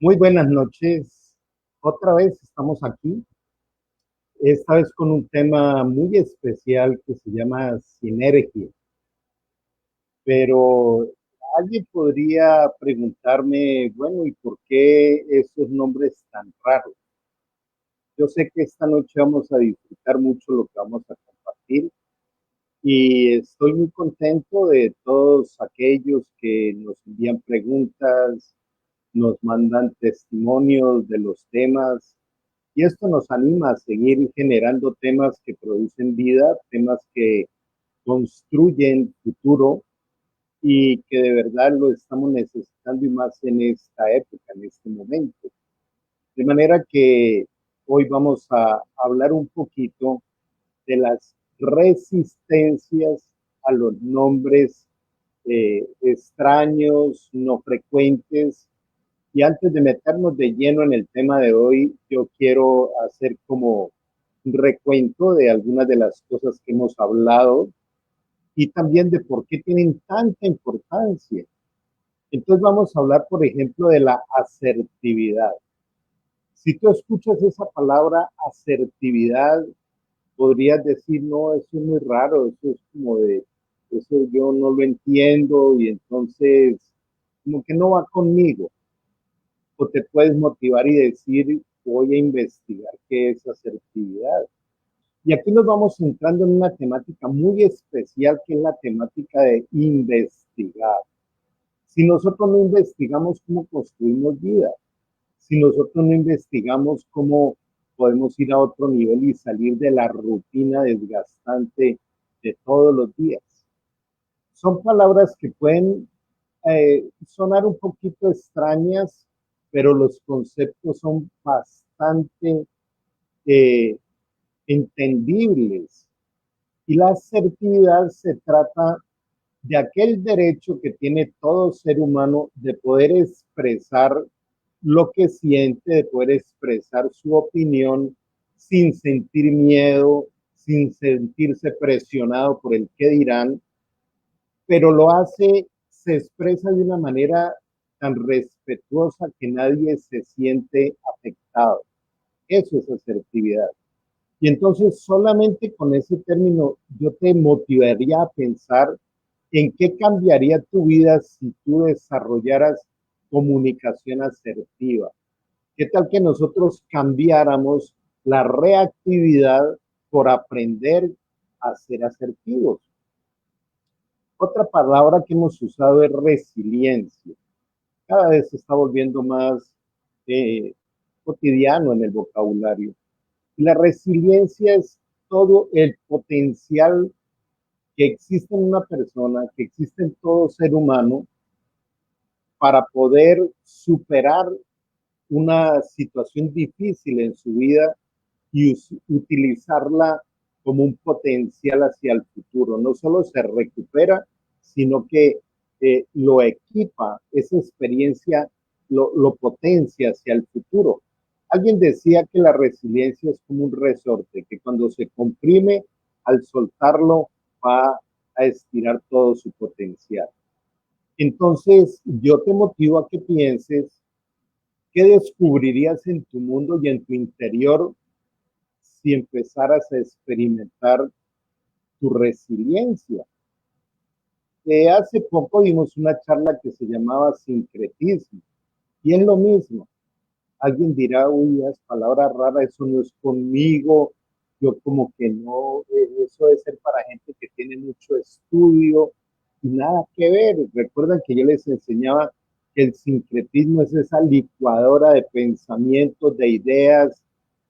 Muy buenas noches. Otra vez estamos aquí, esta vez con un tema muy especial que se llama sinergia. Pero alguien podría preguntarme, bueno, ¿y por qué esos nombres tan raros? Yo sé que esta noche vamos a disfrutar mucho lo que vamos a compartir y estoy muy contento de todos aquellos que nos envían preguntas, nos mandan testimonios de los temas. Y esto nos anima a seguir generando temas que producen vida, temas que construyen futuro y que de verdad lo estamos necesitando y más en esta época, en este momento. De manera que hoy vamos a hablar un poquito de las resistencias a los nombres extraños, no frecuentes. Y antes de meternos de lleno en el tema de hoy, yo quiero hacer como un recuento de algunas de las cosas que hemos hablado y también de por qué tienen tanta importancia. Entonces vamos a hablar, por ejemplo, de la asertividad. Si tú escuchas esa palabra asertividad, podrías decir, no, eso es muy raro, eso es como de, eso yo no lo entiendo y entonces como que no va conmigo. O te puedes motivar y decir, voy a investigar qué es asertividad. Y aquí nos vamos entrando en una temática muy especial que es la temática de investigar. Si nosotros no investigamos cómo construimos vida, si nosotros no investigamos cómo podemos ir a otro nivel y salir de la rutina desgastante de todos los días. Son palabras que pueden sonar un poquito extrañas, pero los conceptos son bastante eh, entendibles. Y la asertividad se trata de aquel derecho que tiene todo ser humano de poder expresar lo que siente, de poder expresar su opinión sin sentir miedo, sin sentirse presionado por el que dirán, pero lo hace, se expresa de una manera tan respetuosa que nadie se siente afectado. Eso es asertividad. Y entonces solamente con ese término yo te motivaría a pensar en qué cambiaría tu vida si tú desarrollaras comunicación asertiva. ¿Qué tal que nosotros cambiáramos la reactividad por aprender a ser asertivos? Otra palabra que hemos usado es resiliencia. Cada vez se está volviendo más eh, cotidiano en el vocabulario. Y la resiliencia es todo el potencial que existe en una persona, que existe en todo ser humano, para poder superar una situación difícil en su vida y utilizarla como un potencial hacia el futuro. No solo se recupera, sino que lo equipa, esa experiencia lo potencia hacia el futuro. Alguien decía que la resiliencia es como un resorte, que cuando se comprime, al soltarlo, va a estirar todo su potencial. Entonces, yo te motivo a que pienses qué descubrirías en tu mundo y en tu interior si empezaras a experimentar tu resiliencia. Hace poco dimos una charla que se llamaba sincretismo y es lo mismo. Alguien dirá, uy, es palabra rara, eso no es conmigo, yo como que no, eso debe ser para gente que tiene mucho estudio y nada que ver. Recuerdan que yo les enseñaba que el sincretismo es esa licuadora de pensamientos, de ideas,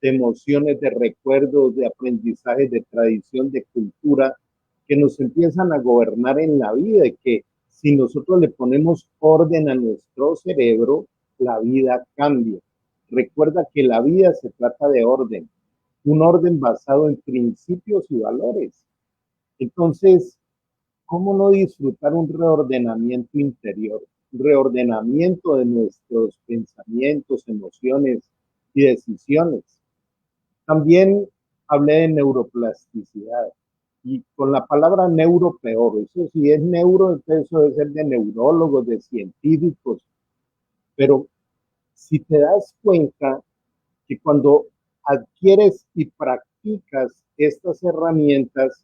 de emociones, de recuerdos, de aprendizajes, de tradición, de cultura, que nos empiezan a gobernar en la vida y que si nosotros le ponemos orden a nuestro cerebro, la vida cambia. Recuerda que la vida se trata de orden, un orden basado en principios y valores. Entonces, ¿cómo no disfrutar un reordenamiento interior? Un reordenamiento de nuestros pensamientos, emociones y decisiones. También hablé de neuroplasticidad y con la palabra neuro peor. Eso sí es neuro, entonces eso debe ser de neurólogos, de científicos, pero Si te das cuenta que cuando adquieres y practicas estas herramientas,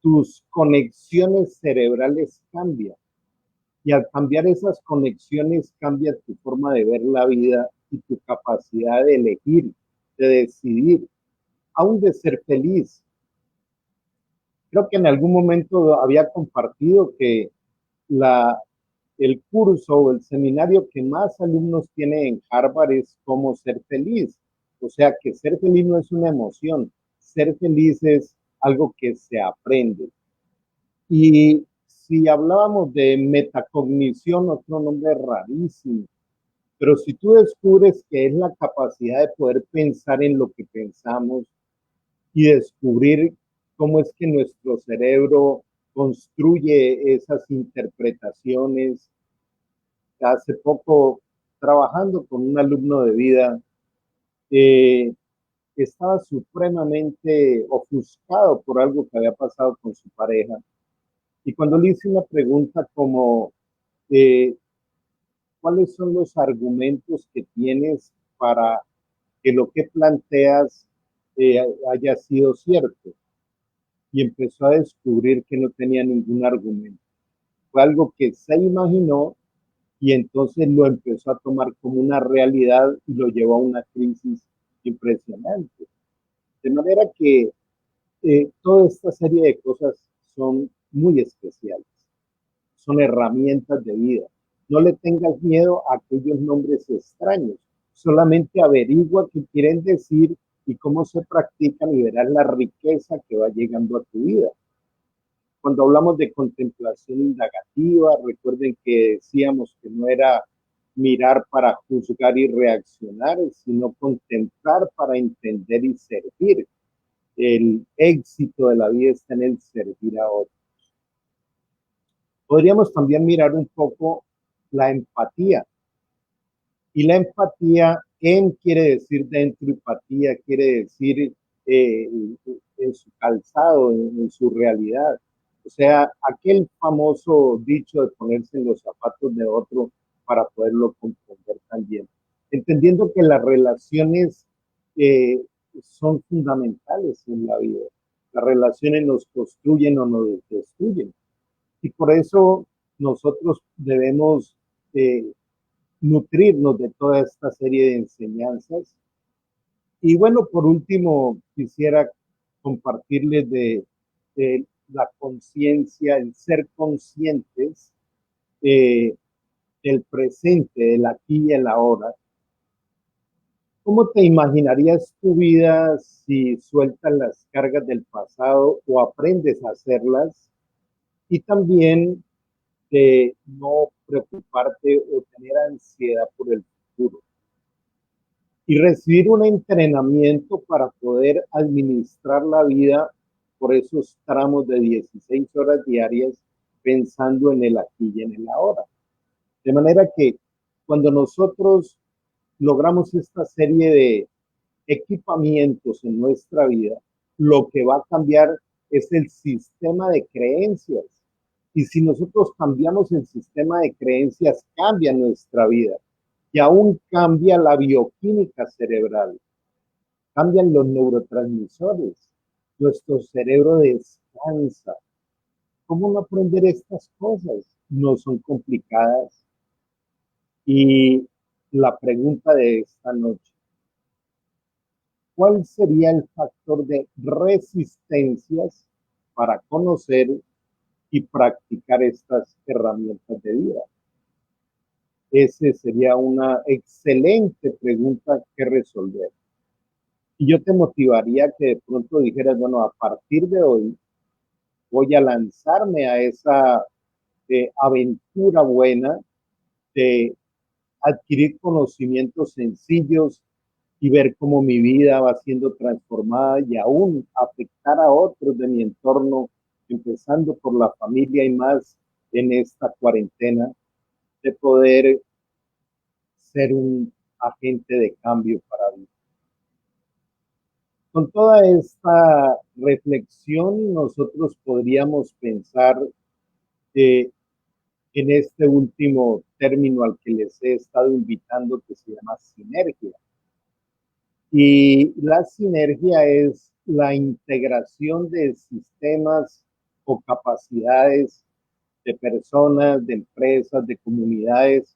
tus conexiones cerebrales cambian. Y al cambiar esas conexiones, cambia tu forma de ver la vida y tu capacidad de elegir, de decidir, aún de ser feliz. Creo que en algún momento había compartido que la, el curso o el seminario que más alumnos tiene en Harvard es cómo ser feliz. O sea que ser feliz no es una emoción, ser feliz es algo que se aprende. Y si hablábamos de metacognición, otro nombre rarísimo, pero si tú descubres que es la capacidad de poder pensar en lo que pensamos y descubrir cómo es que nuestro cerebro construye esas interpretaciones. Hace poco, trabajando con un alumno de vida, eh, estaba supremamente ofuscado por algo que había pasado con su pareja. Y cuando le hice una pregunta como, eh, ¿cuáles son los argumentos que tienes para que lo que planteas haya sido cierto? Y empezó a descubrir que no tenía ningún argumento. Fue algo que se imaginó y entonces lo empezó a tomar como una realidad y lo llevó a una crisis impresionante. De manera que toda esta serie de cosas son muy especiales, son herramientas de vida. No le tengas miedo a aquellos nombres extraños, solamente averigua qué quieren decir y cómo se practican y verás la riqueza que va llegando a tu vida. Cuando hablamos de contemplación indagativa, recuerden que decíamos que no era mirar para juzgar y reaccionar, sino contemplar para entender y servir. El éxito de la vida está en el servir a otros. Podríamos también mirar un poco la empatía. Y la empatía, en quiere decir dentro, empatía quiere decir eh, en su calzado, en su realidad. O sea, aquel famoso dicho de ponerse en los zapatos de otro para poderlo comprender también. Entendiendo que las relaciones eh, son fundamentales en la vida. Las relaciones nos construyen o nos destruyen. Y por eso nosotros debemos nutrirnos de toda esta serie de enseñanzas. Y bueno, por último, quisiera compartirles de la conciencia, el ser conscientes eh, del presente, del aquí y el ahora. ¿Cómo te imaginarías tu vida si sueltas las cargas del pasado o aprendes a hacerlas? Y también de no preocuparte o tener ansiedad por el futuro. Y recibir un entrenamiento para poder administrar la vida por esos tramos de 16 horas diarias pensando en el aquí y en el ahora. De manera que cuando nosotros logramos esta serie de equipamientos en nuestra vida, lo que va a cambiar es el sistema de creencias. Y si nosotros cambiamos el sistema de creencias, cambia nuestra vida. Y aún cambia la bioquímica cerebral, cambian los neurotransmisores, nuestro cerebro descansa. ¿Cómo no aprender estas cosas? No son complicadas. Y la pregunta de esta noche, ¿cuál sería el factor de resistencias para conocer y practicar estas herramientas de vida? Esa sería una excelente pregunta que resolver. Y yo te motivaría que de pronto dijeras, bueno, a partir de hoy voy a lanzarme a esa aventura buena de adquirir conocimientos sencillos y ver cómo mi vida va siendo transformada y aún afectar a otros de mi entorno, empezando por la familia y más en esta cuarentena, de poder ser un agente de cambio para mí. Con toda esta reflexión, nosotros podríamos pensar en este último término al que les he estado invitando, que se llama sinergia. Y la sinergia es la integración de sistemas o capacidades de personas, de empresas, de comunidades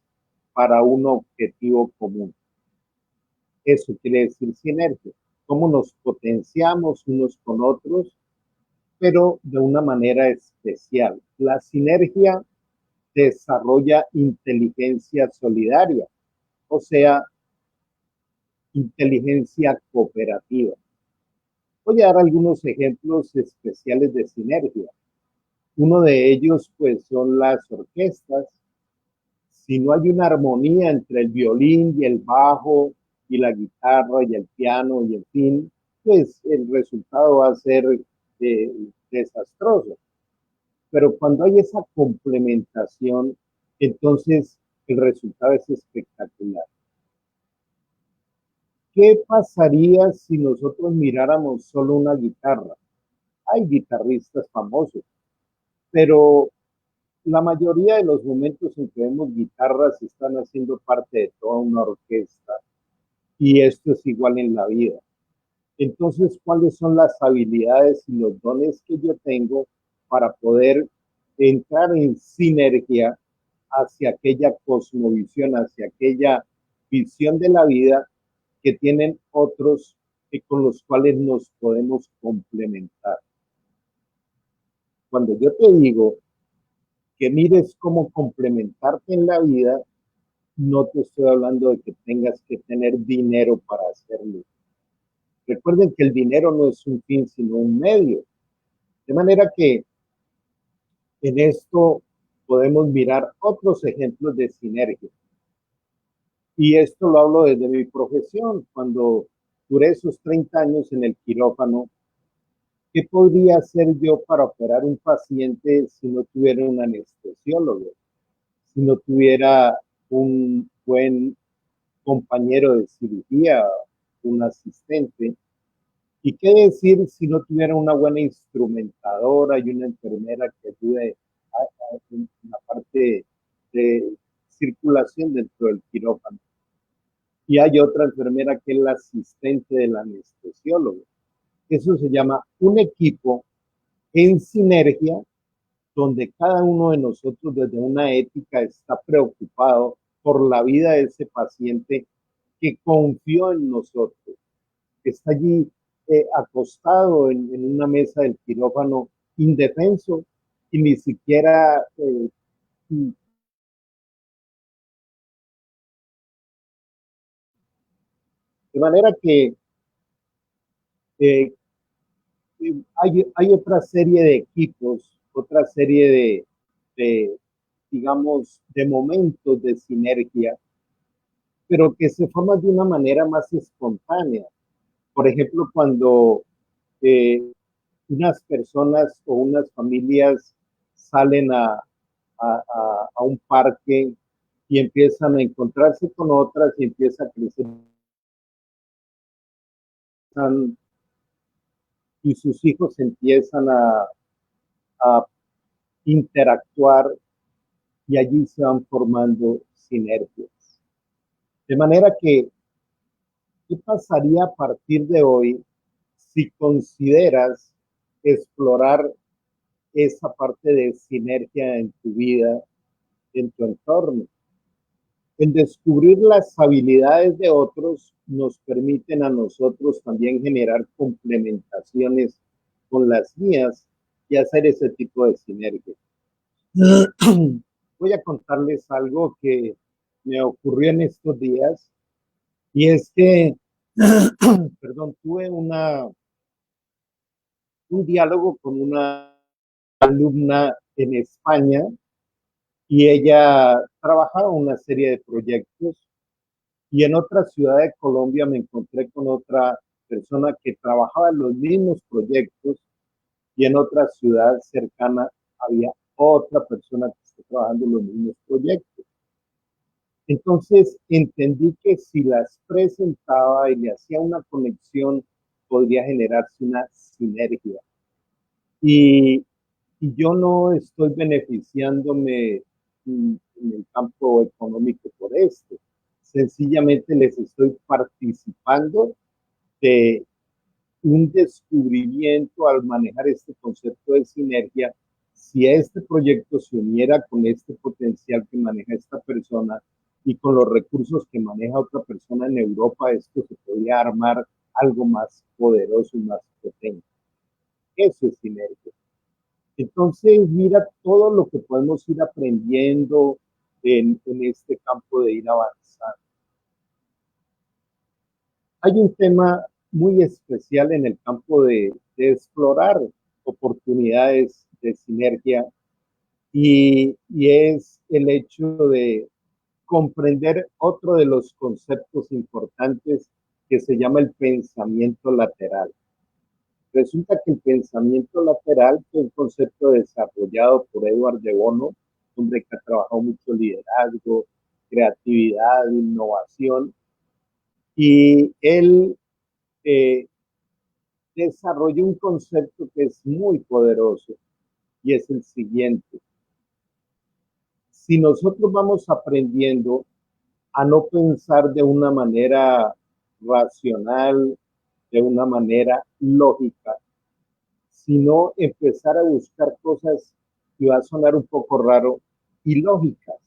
para un objetivo común. Eso quiere decir sinergia, cómo nos potenciamos unos con otros, pero de una manera especial. La sinergia desarrolla inteligencia solidaria, o sea, inteligencia cooperativa. Voy a dar algunos ejemplos especiales de sinergia. Uno de ellos, pues, son las orquestas. Si no hay una armonía entre el violín y el bajo y la guitarra y el piano y en fin, pues el resultado va a ser eh, desastroso. Pero cuando hay esa complementación, entonces el resultado es espectacular. ¿Qué pasaría si nosotros miráramos solo una guitarra? Hay guitarristas famosos, pero la mayoría de los momentos en que vemos guitarras están haciendo parte de toda una orquesta y esto es igual en la vida. Entonces, ¿cuáles son las habilidades y los dones que yo tengo para poder entrar en sinergia hacia aquella cosmovisión, hacia aquella visión de la vida que tienen otros y con los cuales nos podemos complementar? Cuando yo te digo que mires cómo complementarte en la vida, no te estoy hablando de que tengas que tener dinero para hacerlo. Recuerden que el dinero no es un fin, sino un medio. De manera que en esto podemos mirar otros ejemplos de sinergia. Y esto lo hablo desde mi profesión. Cuando duré esos 30 años en el quirófano, ¿qué podría hacer yo para operar un paciente si no tuviera un anestesiólogo? Si no tuviera un buen compañero de cirugía, un asistente. ¿Y qué decir si no tuviera una buena instrumentadora y una enfermera que ayude en la parte de circulación dentro del quirófano? Y hay otra enfermera que es la asistente del anestesiólogo. Eso se llama un equipo en sinergia donde cada uno de nosotros desde una ética está preocupado por la vida de ese paciente que confió en nosotros, que está allí acostado en una mesa del quirófano indefenso y ni siquiera de manera que eh, hay otra serie de equipos, otra serie de, digamos, de momentos de sinergia, pero que se forman de una manera más espontánea. Por ejemplo, cuando eh, unas personas o unas familias salen a un parque y empiezan a encontrarse con otras y empieza a crecer y sus hijos empiezan a interactuar y allí se van formando sinergias. De manera que, ¿qué pasaría a partir de hoy si consideras explorar esa parte de sinergia en tu vida, en tu entorno? El descubrir las habilidades de otros nos permiten a nosotros también generar complementaciones con las mías y hacer ese tipo de sinergia. Voy a contarles algo que me ocurrió en estos días y es que, perdón, tuve un diálogo con una alumna en España y ella trabajaba en una serie de proyectos y en otra ciudad de Colombia me encontré con otra persona que trabajaba en los mismos proyectos y en otra ciudad cercana había otra persona que está trabajando en los mismos proyectos. Entonces entendí que si las presentaba y le hacía una conexión, podría generarse una sinergia. Y, y yo no estoy beneficiándome en el campo económico por esto. Sencillamente les estoy participando de un descubrimiento al manejar este concepto de sinergia. Si este proyecto se uniera con este potencial que maneja esta persona y con los recursos que maneja otra persona en Europa, esto se podría armar algo más poderoso y más potente. Eso es sinergia. Entonces, mira todo lo que podemos ir aprendiendo en este campo de ir avanzando. Hay un tema muy especial en el campo de explorar oportunidades de sinergia y es el hecho de comprender otro de los conceptos importantes que se llama el pensamiento lateral. Resulta que el pensamiento lateral, que es un concepto desarrollado por Edward de Bono, hombre que ha trabajado mucho liderazgo, creatividad, innovación, y él eh, desarrolló un concepto que es muy poderoso y es el siguiente. Si nosotros vamos aprendiendo a no pensar de una manera racional, de una manera lógica, sino empezar a buscar cosas, y va a sonar un poco raro, ilógicas,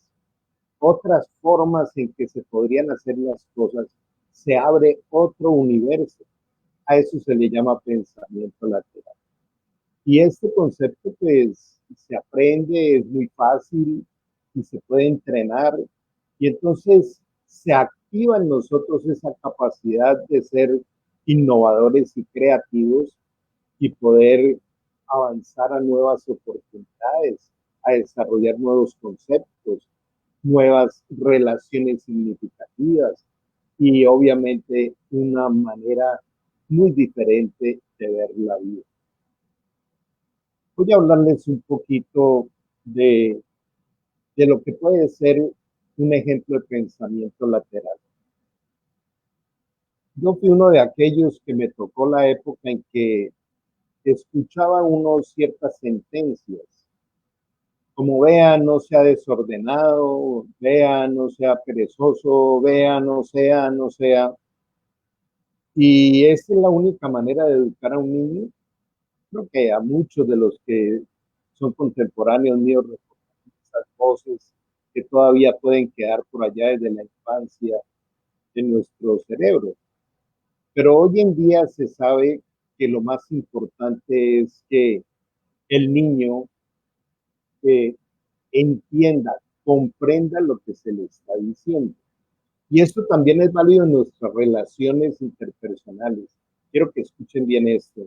otras formas en que se podrían hacer las cosas, se abre otro universo. A eso se le llama pensamiento lateral. Y este concepto pues se aprende, es muy fácil y se puede entrenar. Y entonces se activa en nosotros esa capacidad de ser innovadores y creativos y poder avanzar a nuevas oportunidades, a desarrollar nuevos conceptos, nuevas relaciones significativas y obviamente una manera muy diferente de ver la vida. Voy a hablarles un poquito de, de lo que puede ser un ejemplo de pensamiento lateral. Yo fui uno de aquellos que me tocó la época en que escuchaba uno ciertas sentencias, como vea, no sea desordenado, vea, no sea perezoso, vea, no sea, no sea. Y esa es la única manera de educar a un niño. Creo que a muchos de los que son contemporáneos míos esas voces que todavía pueden quedar por allá desde la infancia en nuestro cerebro. Pero hoy en día se sabe que lo más importante es que el niño eh, entienda, comprenda lo que se le está diciendo. Y esto también es válido en nuestras relaciones interpersonales. Quiero que escuchen bien esto.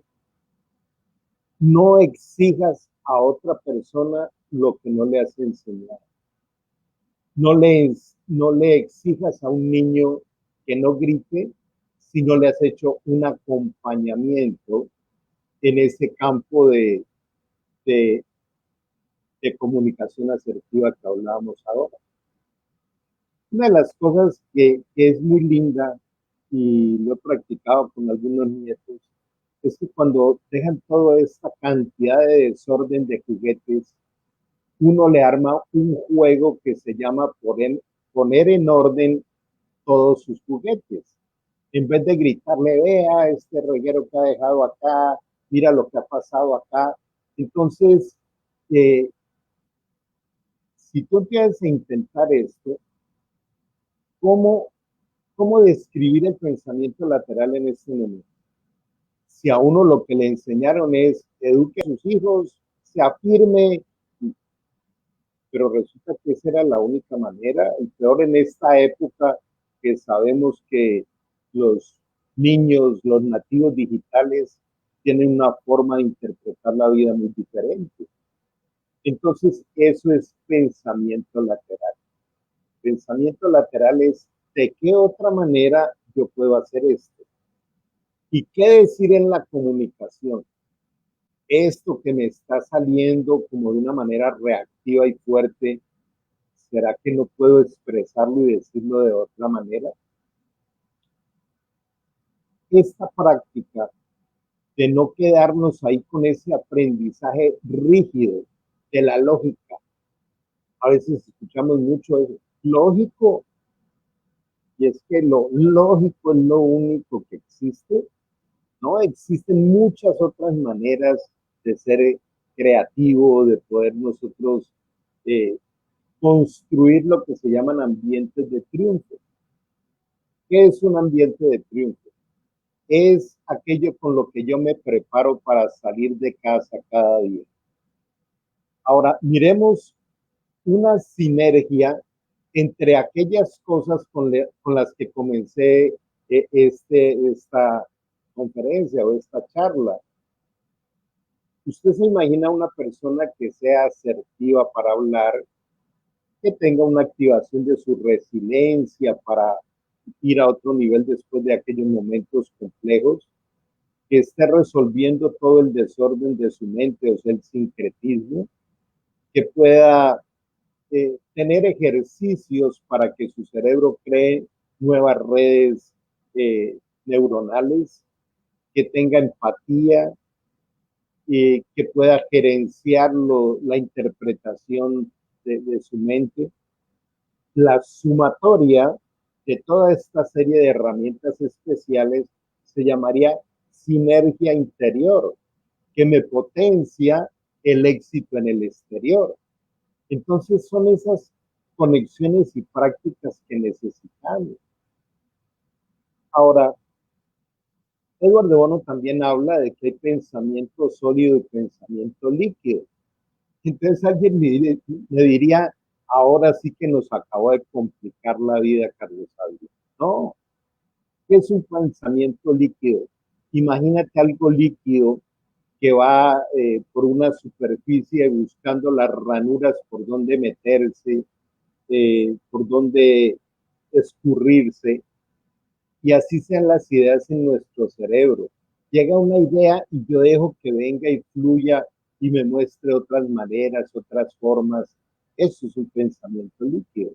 No exijas a otra persona lo que no le has enseñado. No le exijas a un niño que no grite si no le has hecho un acompañamiento en ese campo de, de comunicación asertiva que hablábamos ahora. Una de las cosas que es muy linda y lo he practicado con algunos nietos es que cuando dejan toda esta cantidad de desorden de juguetes, uno le arma un juego que se llama poner en orden todos sus juguetes. En vez de gritarle, vea este reguero que ha dejado acá, mira lo que ha pasado acá. Entonces, eh, si tú empiezas a intentar esto, ¿cómo, ¿cómo describir el pensamiento lateral en este momento? Si a uno lo que le enseñaron es eduque a sus hijos, se afirme, pero resulta que esa era la única manera, y peor en esta época que sabemos que los niños, los nativos digitales, tienen una forma de interpretar la vida muy diferente. Entonces, eso es pensamiento lateral. Pensamiento lateral es de qué otra manera yo puedo hacer esto. ¿Y qué decir en la comunicación? Esto que me está saliendo como de una manera reactiva y fuerte, ¿será que no puedo expresarlo y decirlo de otra manera? Esta práctica de no quedarnos ahí con ese aprendizaje rígido de la lógica, A veces escuchamos mucho eso. Lógico, y es que lo lógico es lo único que existe. ¿No? Existen muchas otras maneras de ser creativo, de poder nosotros eh, construir lo que se llaman ambientes de triunfo. ¿Qué es un ambiente de triunfo? Es aquello con lo que yo me preparo para salir de casa cada día. Ahora, miremos una sinergia entre aquellas cosas con las que comencé esta conferencia o esta charla. ¿Usted se imagina una persona que sea asertiva para hablar, que tenga una activación de su resiliencia para ir a otro nivel después de aquellos momentos complejos, que esté resolviendo todo el desorden de su mente, o sea, el sincretismo, que pueda tener ejercicios para que su cerebro cree nuevas redes neuronales, que tenga empatía, que pueda gerenciar la interpretación de su mente? La sumatoria de toda esta serie de herramientas especiales se llamaría sinergia interior, que me potencia el éxito en el exterior. Entonces son esas conexiones y prácticas que necesitamos. Ahora, Edward de Bono también habla de que hay pensamiento sólido y pensamiento líquido. Entonces alguien me diría, ahora sí que nos acabó de complicar la vida, Carlos Alberto. No, ¿qué es un pensamiento líquido? Imagínate algo líquido que va por una superficie buscando las ranuras por donde meterse, por donde escurrirse, y así sean las ideas en nuestro cerebro. Llega una idea y yo dejo que venga y fluya y me muestre otras maneras, otras formas. Eso es un pensamiento líquido.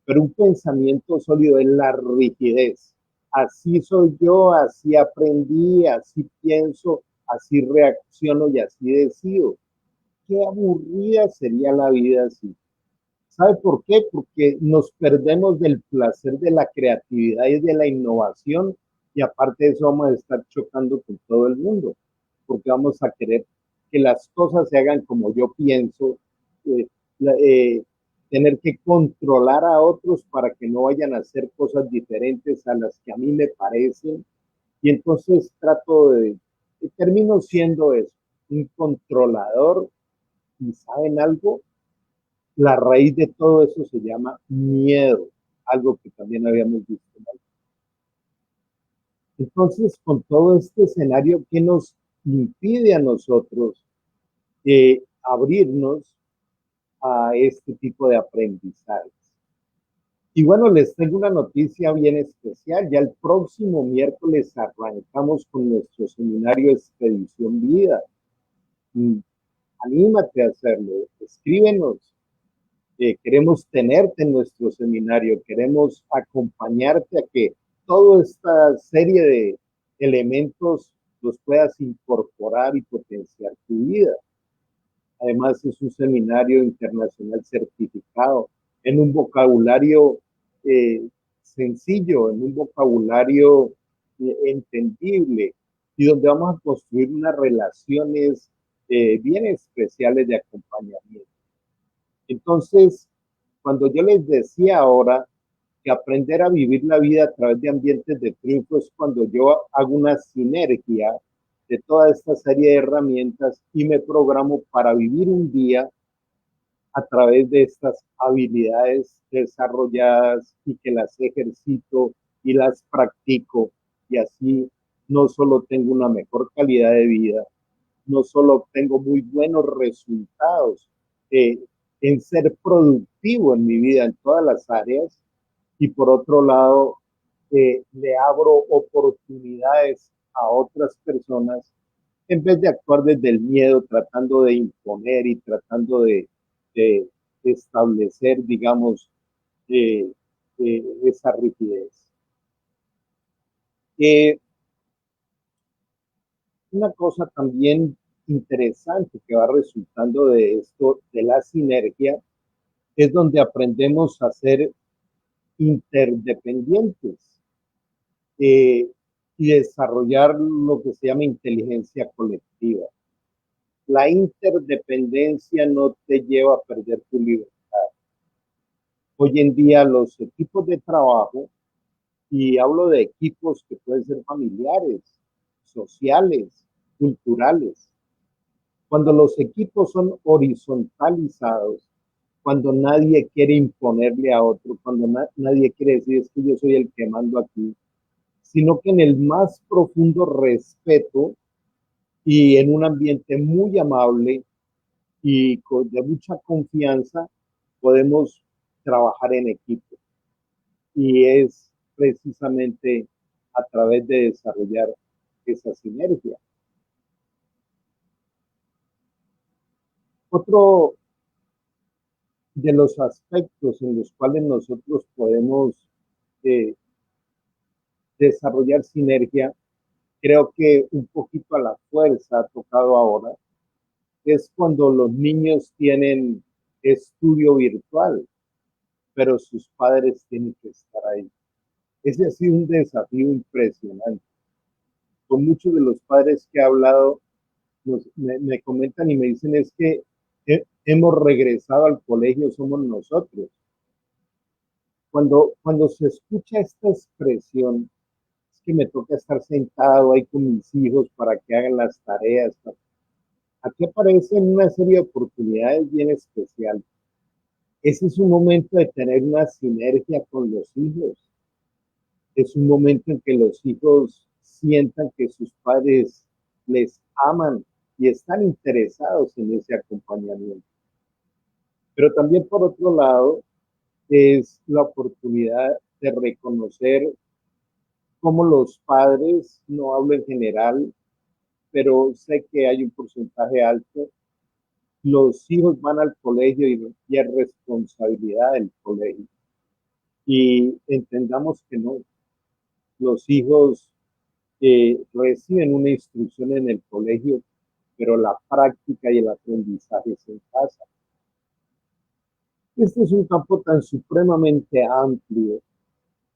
Pero un pensamiento sólido es la rigidez. Así soy yo, así aprendí, así pienso, así reacciono y así decido. Qué aburrida sería la vida así. ¿Sabe por qué? Porque nos perdemos del placer de la creatividad y de la innovación, y aparte de eso vamos a estar chocando con todo el mundo, porque vamos a querer que las cosas se hagan como yo pienso, eh, eh, tener que controlar a otros para que no vayan a hacer cosas diferentes a las que a mí me parecen, y entonces termino siendo eso, un controlador. ¿Y saben algo? La raíz de todo eso se llama miedo, algo que también habíamos visto. Entonces, con todo este escenario, ¿qué nos impide a nosotros abrirnos a este tipo de aprendizajes? Y bueno, les tengo una noticia bien especial. Ya el próximo miércoles arrancamos con nuestro seminario Expedición Vida. Anímate a hacerlo, escríbenos. Queremos tenerte en nuestro seminario, queremos acompañarte a que toda esta serie de elementos los puedas incorporar y potenciar tu vida. Además, es un seminario internacional certificado en un vocabulario eh, sencillo, en un vocabulario entendible, y donde vamos a construir unas relaciones bien especiales de acompañamiento. Entonces, cuando yo les decía ahora que aprender a vivir la vida a través de ambientes de triunfo es cuando yo hago una sinergia de toda esta serie de herramientas y me programo para vivir un día a través de estas habilidades desarrolladas y que las ejercito y las practico, y así no solo tengo una mejor calidad de vida, no solo obtengo muy buenos resultados eh, en ser productivo en mi vida en todas las áreas, y por otro lado le abro oportunidades a otras personas en vez de actuar desde el miedo, tratando de imponer y tratando de establecer, digamos, esa rigidez. Eh, una cosa también interesante que va resultando de esto, de la sinergia, es donde aprendemos a ser interdependientes eh, y desarrollar lo que se llama inteligencia colectiva. La interdependencia no te lleva a perder tu libertad. Hoy en día los equipos de trabajo, y hablo de equipos que pueden ser familiares, sociales, culturales, cuando los equipos son horizontalizados, cuando nadie quiere imponerle a otro, cuando nadie quiere decir es que yo soy el que mando aquí, sino que en el más profundo respeto y en un ambiente muy amable y de mucha confianza podemos trabajar en equipo. Y es precisamente a través de desarrollar esa sinergia. Otro de los aspectos en los cuales nosotros podemos eh, desarrollar sinergia, creo que un poquito a la fuerza ha tocado ahora, es cuando los niños tienen estudio virtual, pero sus padres tienen que estar ahí. Ese ha sido un desafío impresionante. Con muchos de los padres que he hablado, me comentan y me dicen es que hemos regresado al colegio, somos nosotros. Cuando se escucha esta expresión, es que me toca estar sentado ahí con mis hijos para que hagan las tareas. Aquí aparecen una serie de oportunidades bien especiales. Ese es un momento de tener una sinergia con los hijos. Es un momento en que los hijos sientan que sus padres les aman y están interesados en ese acompañamiento. Pero también por otro lado, es la oportunidad de reconocer cómo los padres, no hablo en general, pero sé que hay un porcentaje alto, los hijos van al colegio y es responsabilidad del colegio. Y entendamos que no, los hijos reciben una instrucción en el colegio, pero la práctica y el aprendizaje es en casa. Este es un campo tan supremamente amplio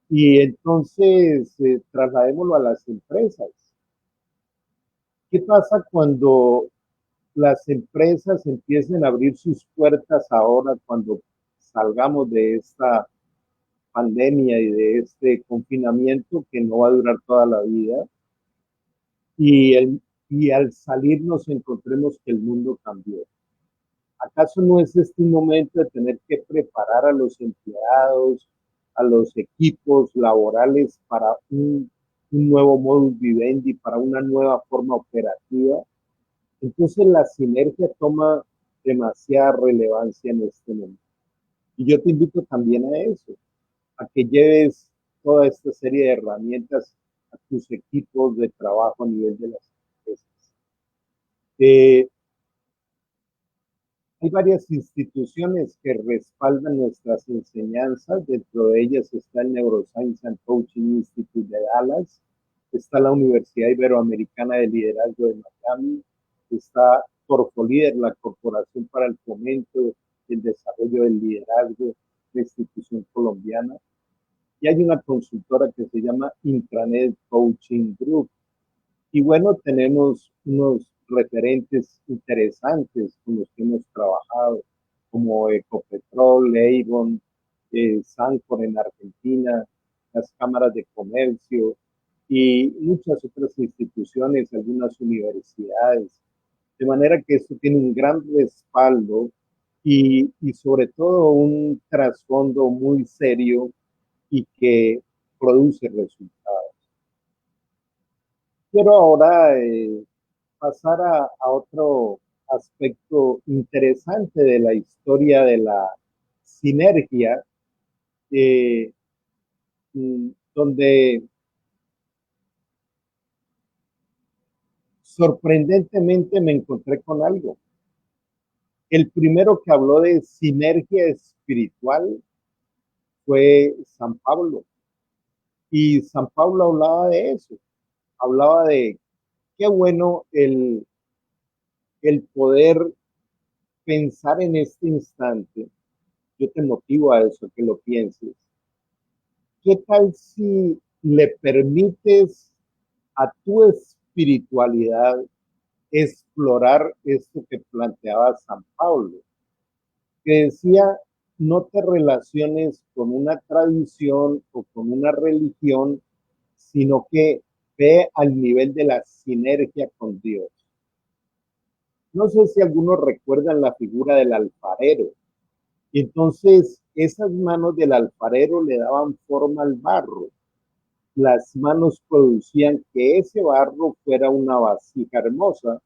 y entonces trasladémoslo a las empresas. ¿Qué pasa cuando las empresas empiecen a abrir sus puertas ahora cuando salgamos de esta pandemia y de este confinamiento que no va a durar toda la vida? Y al salir nos encontremos que el mundo cambió. ¿Acaso no es este un momento de tener que preparar a los empleados, a los equipos laborales para un nuevo modus vivendi, para una nueva forma operativa? Entonces la sinergia toma demasiada relevancia en este momento. Y yo te invito también a eso, a que lleves toda esta serie de herramientas a tus equipos de trabajo a nivel de las empresas. Hay varias instituciones que respaldan nuestras enseñanzas. Dentro de ellas está el Neuroscience and Coaching Institute de Dallas, está la Universidad Iberoamericana de Liderazgo de Miami, está Corfolíder, la Corporación para el Fomento y el Desarrollo del Liderazgo, la institución colombiana, y hay una consultora que se llama Intranet Coaching Group. Y bueno, tenemos unos referentes interesantes con los que hemos trabajado, como Ecopetrol, Avon, Sancor en Argentina, las cámaras de comercio y muchas otras instituciones, algunas universidades. De manera que esto tiene un gran respaldo y sobre todo un trasfondo muy serio y que produce resultados. Quiero ahora pasar a otro aspecto interesante de la historia de la sinergia, eh, donde sorprendentemente me encontré con algo. El primero que habló de sinergia espiritual fue San Pablo. Y San Pablo hablaba de eso, hablaba de qué bueno el poder pensar en este instante yo te motivo a eso, que lo pienses. ¿Qué tal si le permites a tu espiritualidad explorar esto que planteaba San Pablo, que decía, no te relaciones con una tradición o con una religión, sino que ve al nivel de la sinergia con Dios? No sé si algunos recuerdan la figura del alfarero. Entonces, esas manos del alfarero le daban forma al barro. Las manos producían que ese barro fuera una vasija hermosa,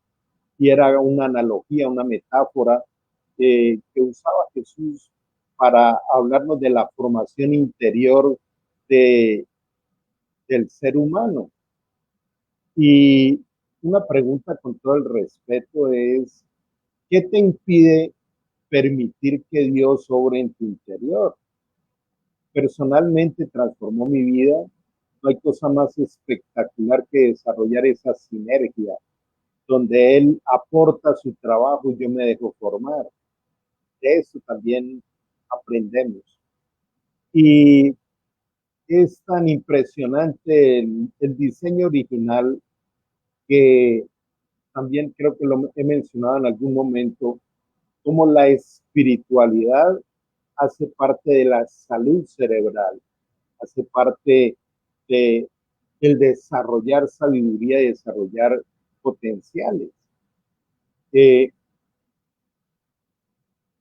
y era una analogía, una metáfora que usaba Jesús para hablarnos de la formación interior de, del ser humano. Y una pregunta con todo el respeto es, ¿qué te impide permitir que Dios obre en tu interior? Personalmente transformó mi vida. No hay cosa más espectacular que desarrollar esa sinergia donde Él aporta su trabajo y yo me dejo formar. De eso también aprendemos. Y es tan impresionante el diseño original que también creo que lo he mencionado en algún momento, como la espiritualidad hace parte de la salud cerebral, hace parte de el desarrollar sabiduría y desarrollar potenciales. Eh,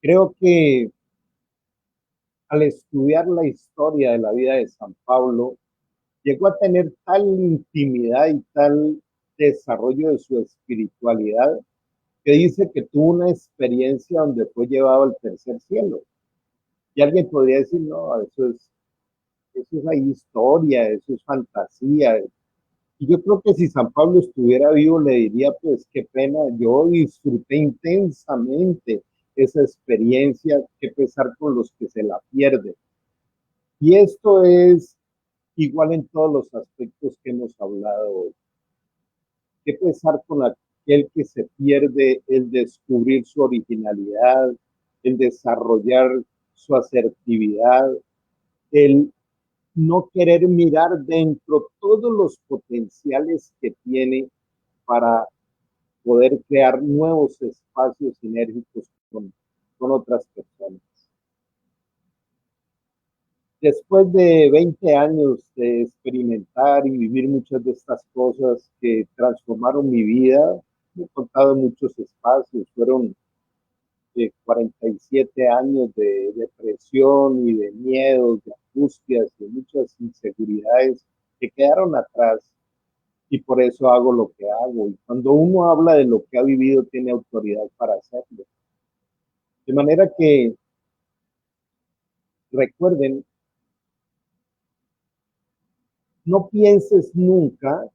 Creo que al estudiar la historia de la vida de San Pablo, llegó a tener tal intimidad y tal desarrollo de su espiritualidad que dice que tuvo una experiencia donde fue llevado al tercer cielo. Y alguien podría decir, no, eso es ahí historia, eso es fantasía. Y yo creo que si San Pablo estuviera vivo le diría, pues qué pena, yo disfruté intensamente esa experiencia, qué pesar con los que se la pierden. Y esto es igual en todos los aspectos que hemos hablado hoy. Qué pesar con aquel que se pierde el descubrir su originalidad, el desarrollar su asertividad, el no querer mirar dentro todos los potenciales que tiene para poder crear nuevos espacios sinérgicos con otras personas. Después de 20 años de experimentar y vivir muchas de estas cosas que transformaron mi vida, he contado muchos espacios, fueron 47 años de depresión y de miedos, de angustias, de muchas inseguridades que quedaron atrás y por eso hago lo que hago. Y cuando uno habla de lo que ha vivido, tiene autoridad para hacerlo. De manera que recuerden, no pienses nunca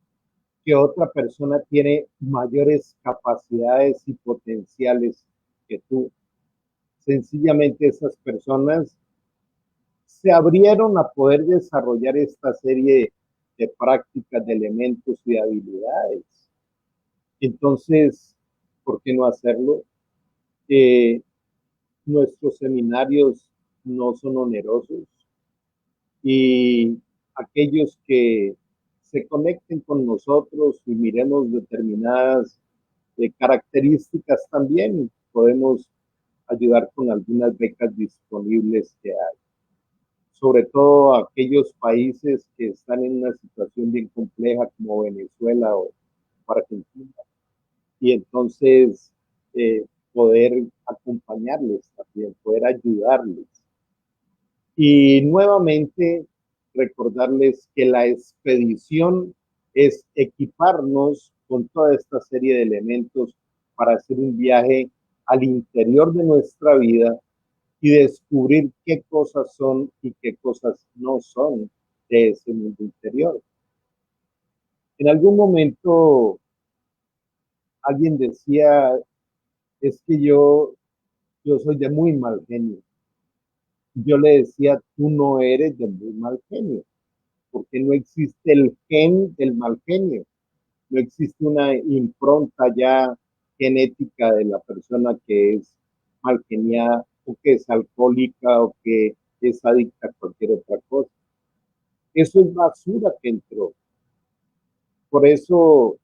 que otra persona tiene mayores capacidades y potenciales que tú. Sencillamente esas personas se abrieron a poder desarrollar esta serie de prácticas, de elementos y de habilidades. Entonces, ¿por qué no hacerlo? Eh, Nuestros seminarios no son onerosos y aquellos que se conecten con nosotros y miremos determinadas características también, podemos ayudar con algunas becas disponibles que hay. Sobre todo aquellos países que están en una situación bien compleja como Venezuela o Argentina. Y entonces poder acompañarles también, poder ayudarles. Y nuevamente recordarles que la expedición es equiparnos con toda esta serie de elementos para hacer un viaje al interior de nuestra vida y descubrir qué cosas son y qué cosas no son de ese mundo interior. En algún momento alguien decía, es que yo soy de muy mal genio. Yo le decía, tú no eres de muy mal genio, porque no existe el gen del mal genio, no existe una impronta ya genética de la persona que es mal geniada, o que es alcohólica, o que es adicta a cualquier otra cosa. Eso es basura que entró. Por eso,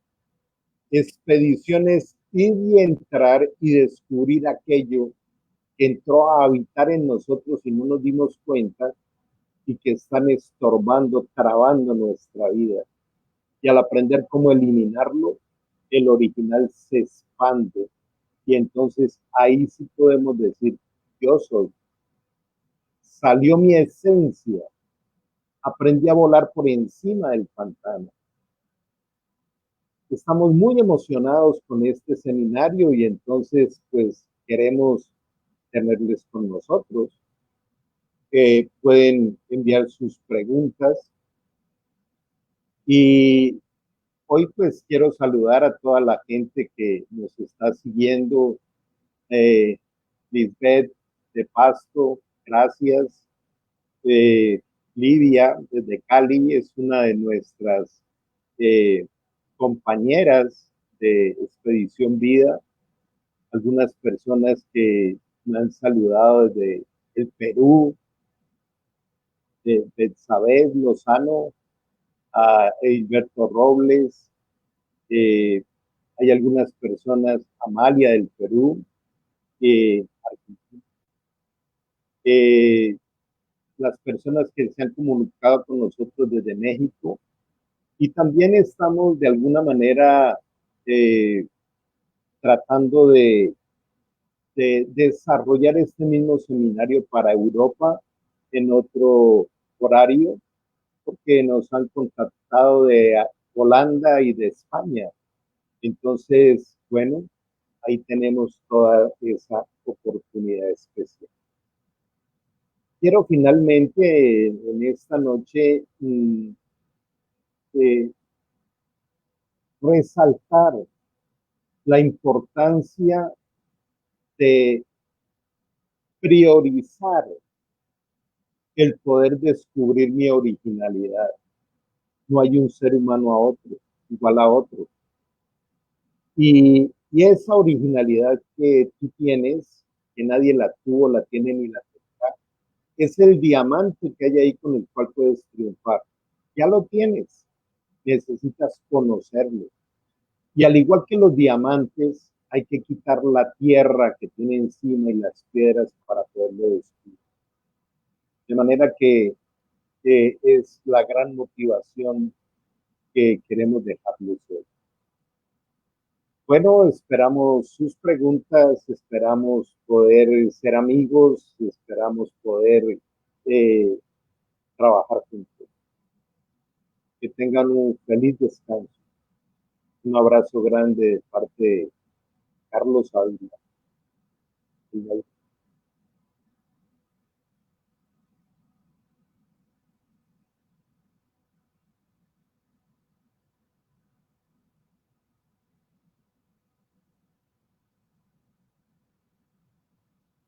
expediciones ir y entrar y descubrir aquello que entró a habitar en nosotros y no nos dimos cuenta y que están estorbando, trabando nuestra vida. Y al aprender cómo eliminarlo, el original se expande. Y entonces ahí sí podemos decir, yo soy. Salió mi esencia. Aprendí a volar por encima del pantano. Estamos muy emocionados con este seminario y entonces pues queremos tenerles con nosotros. Pueden enviar sus preguntas y hoy pues quiero saludar a toda la gente que nos está siguiendo. Eh, Lisbeth de Pasto, gracias. Eh, Lidia desde Cali es una de nuestras eh, compañeras de Expedición Vida. Algunas personas que me han saludado desde el Perú, de Betsabé Lozano, a Hilberto Robles. Eh, Hay algunas personas, Amalia del Perú, Argentina, las personas que se han comunicado con nosotros desde México. Y también estamos de alguna manera eh, tratando de desarrollar este mismo seminario para Europa en otro horario, porque nos han contactado de Holanda y de España. Entonces, bueno, ahí tenemos toda esa oportunidad especial. Quiero finalmente en esta noche eh, resaltar la importancia de priorizar el poder descubrir mi originalidad. No hay un ser humano a otro, igual a otro. Y esa originalidad que tú tienes, que nadie la tuvo, la tiene ni la tendrá, es el diamante que hay ahí con el cual puedes triunfar. Ya lo tienes, necesitas conocerlo. Y al igual que los diamantes, hay que quitar la tierra que tiene encima y las piedras para poderlo descubrir. De manera que es la gran motivación que queremos dejarles hoy. Bueno, esperamos sus preguntas, esperamos poder ser amigos, esperamos poder eh, trabajar juntos. Que tengan un feliz descanso. Un abrazo grande de parte de Carlos Ávila.